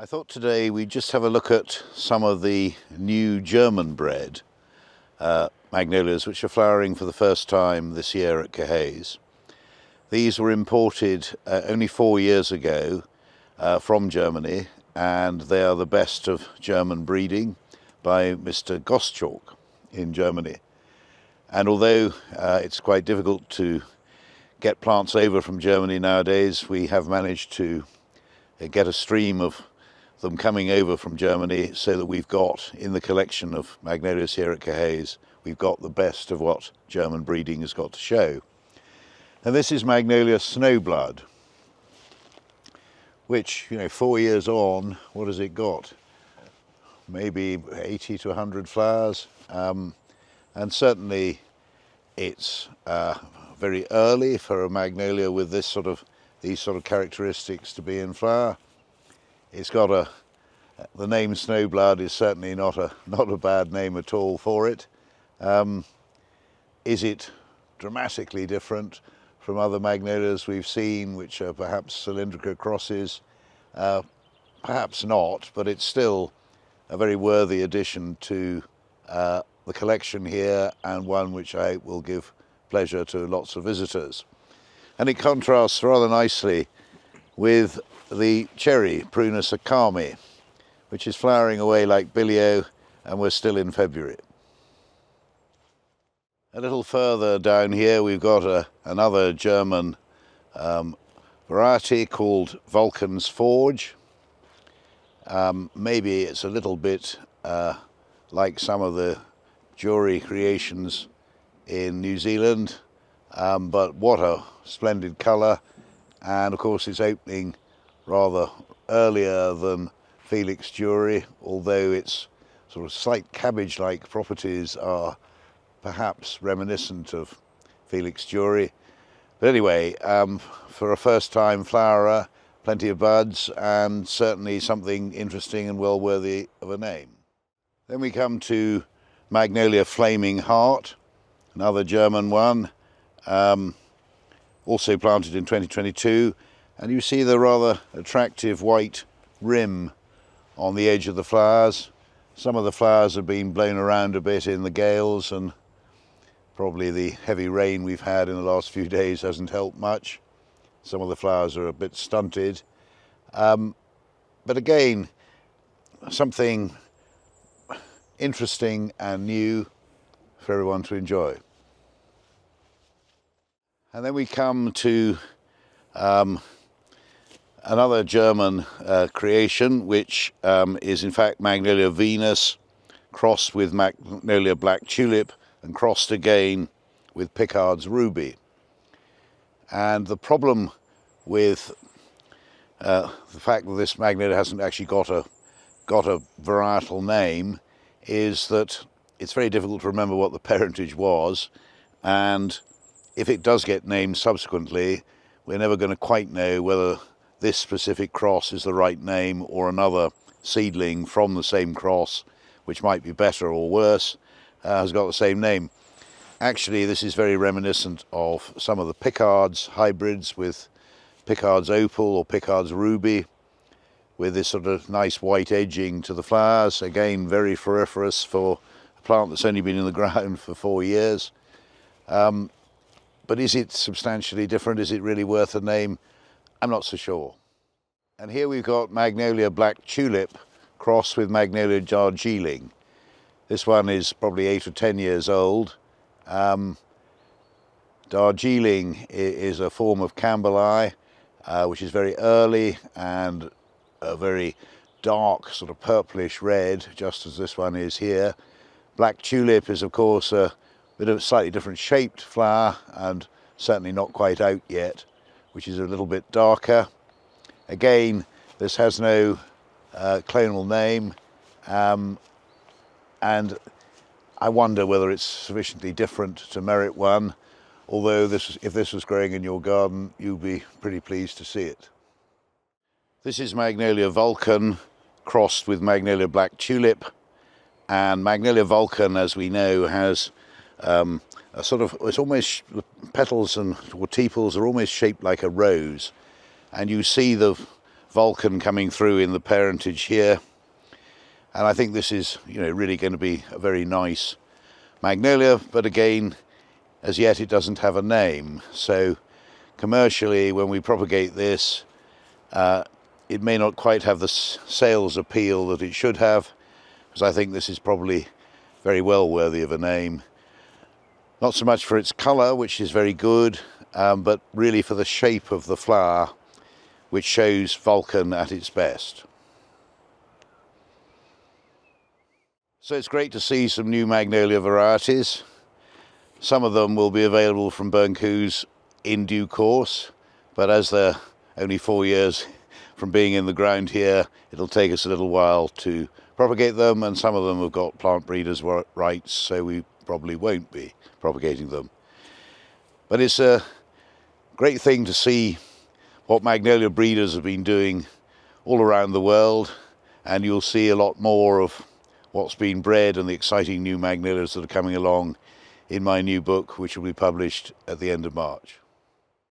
I thought today we'd just have a look at some of the new German bred magnolias which are flowering for the first time this year at Caerhays. These were imported only 4 years ago from Germany, and they are the best of German breeding by Mr. Gottschalk in Germany. And although it's quite difficult to get plants over from Germany nowadays, we have managed to get a stream of them coming over from Germany, so that we've got in the collection of magnolias here at Caerhays, we've got the best of what German breeding has got to show. And this is Magnolia Snowblood, which, 4 years on, what has it got? Maybe 80 to 100 flowers, and certainly it's very early for a magnolia with these sort of characteristics to be in flower. It's got the name Snowblood is certainly not a bad name at all for it. Is it dramatically different from other magnolias we've seen, which are perhaps cylindrical crosses? Perhaps not, but it's still a very worthy addition to the collection here, and one which I hope will give pleasure to lots of visitors. And it contrasts rather nicely with the cherry Prunus akami, which is flowering away like bilio, and we're still in February. A little further down here we've got another German variety called Vulcan's Forge. Maybe it's a little bit like some of the jury creations in New Zealand, but what a splendid colour, and of course it's opening rather earlier than Felix Jury, although its sort of slight cabbage-like properties are perhaps reminiscent of Felix Jury. But anyway, for a first-time flowerer, plenty of buds, and certainly something interesting and well worthy of a name. Then we come to Magnolia Flaming Heart, another German one, also planted in 2022, and you see the rather attractive white rim on the edge of the flowers. Some of the flowers have been blown around a bit in the gales, and probably the heavy rain we've had in the last few days hasn't helped much. Some of the flowers are a bit stunted, but again, something interesting and new for everyone to enjoy. And then we come to another German creation, which is in fact Magnolia Venus crossed with Magnolia Black Tulip and crossed again with Pickard's Ruby. And the problem with the fact that this magnolia hasn't actually got a varietal name is that it's very difficult to remember what the parentage was, and if it does get named subsequently, we're never going to quite know whether this specific cross is the right name or another seedling from the same cross, which might be better or worse, has got the same name. Actually, this is very reminiscent of some of the Pickard's hybrids, with Pickard's Opal or Pickard's Ruby, with this sort of nice white edging to the flowers. Again, very floriferous for a plant that's only been in the ground for 4 years. But is it substantially different? Is it really worth a name? I'm not so sure. And here we've got Magnolia Black Tulip crossed with Magnolia Darjeeling. This one is probably 8 or 10 years old. Darjeeling is a form of Campbelli, which is very early and a very dark sort of purplish red, just as this one is here. Black Tulip is of course a bit of a slightly different shaped flower, and certainly not quite out yet, which is a little bit darker. Again, this has no clonal name, and I wonder whether it's sufficiently different to merit one, although if this was growing in your garden, you'd be pretty pleased to see it. This is Magnolia Vulcan crossed with Magnolia Black Tulip, and Magnolia Vulcan, as we know, has a sort of, it's almost, the petals and or tepals are almost shaped like a rose, and you see the Vulcan coming through in the parentage here. And I think this is, really going to be a very nice magnolia, but again, as yet it doesn't have a name. So commercially, when we propagate this, it may not quite have the sales appeal that it should have, because I think this is probably very well worthy of a name. Not so much for its colour, which is very good, but really for the shape of the flower, which shows Vulcan at its best. So it's great to see some new magnolia varieties. Some of them will be available from Bernkoos in due course, but as they're only 4 years from being in the ground here, it'll take us a little while to propagate them, and some of them have got plant breeders' rights, so we probably won't be propagating them. But it's a great thing to see what magnolia breeders have been doing all around the world, and you'll see a lot more of what's been bred and the exciting new magnolias that are coming along in my new book, which will be published at the end of March.